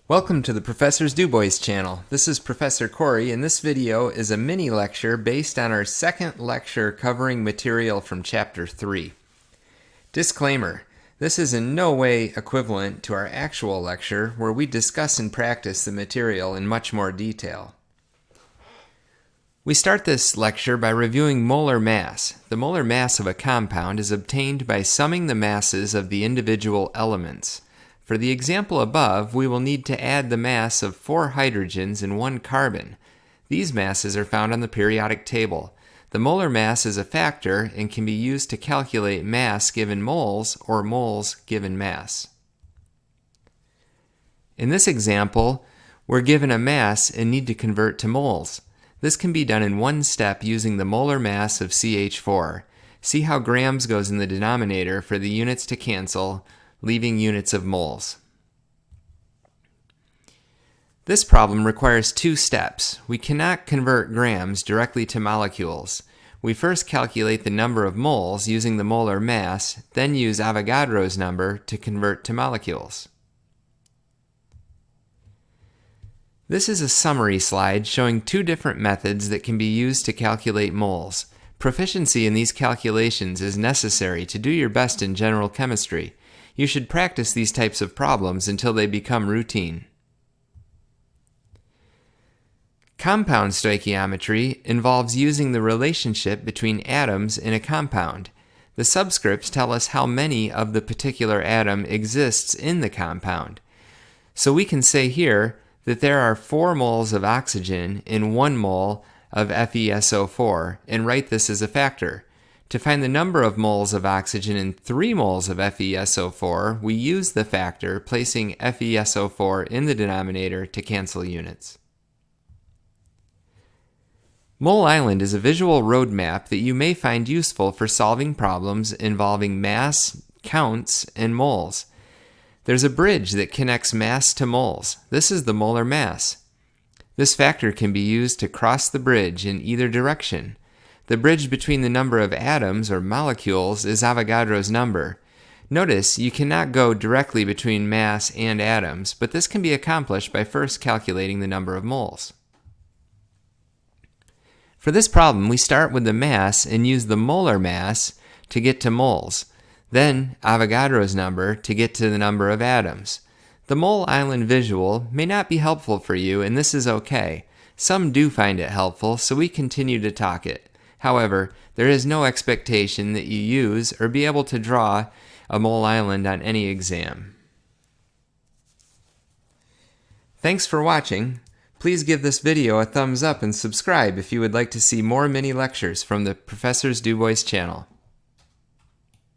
Welcome to the Professor's DuBois channel. This is Professor Corey, and this video is a mini lecture based on our second lecture covering material from Chapter 3. Disclaimer: this is in no way equivalent to our actual lecture where we discuss and practice the material in much more detail. We start this lecture by reviewing molar mass. The molar mass of a compound is obtained by summing the masses of the individual elements. For the example above, we will need to add the mass of 4 hydrogens and 1 carbon. These masses are found on the periodic table. The molar mass is a factor and can be used to calculate mass given moles or moles given mass. In this example, we're given a mass and need to convert to moles. This can be done in one step using the molar mass of CH4. See how grams goes in the denominator for the units to cancel, leaving units of moles. This problem requires 2 steps. We cannot convert grams directly to molecules. We first calculate the number of moles using the molar mass, then use Avogadro's number to convert to molecules. This is a summary slide showing 2 different methods that can be used to calculate moles. Proficiency in these calculations is necessary to do your best in general chemistry. You should practice these types of problems until they become routine. Compound stoichiometry involves using the relationship between atoms in a compound. The subscripts tell us how many of the particular atom exists in the compound. So we can say here that there are 4 moles of oxygen in 1 mole of FeSO4 and write this as a factor. To find the number of moles of oxygen in 3 moles of FeSO4, we use the factor, placing FeSO4 in the denominator to cancel units. Mole Island is a visual roadmap that you may find useful for solving problems involving mass, counts, and moles. There's a bridge that connects mass to moles. This is the molar mass. This factor can be used to cross the bridge in either direction. The bridge between the number of atoms or molecules is Avogadro's number. Notice you cannot go directly between mass and atoms, but this can be accomplished by first calculating the number of moles. For this problem, we start with the mass and use the molar mass to get to moles, then Avogadro's number to get to the number of atoms. The Mole Island visual may not be helpful for you, and this is okay. Some do find it helpful, so we continue to talk it. However, there is no expectation that you use or be able to draw a mole island on any exam. Thanks for watching. Please give this video a thumbs up and subscribe if you would like to see more mini lectures from the Professor's DuBois channel.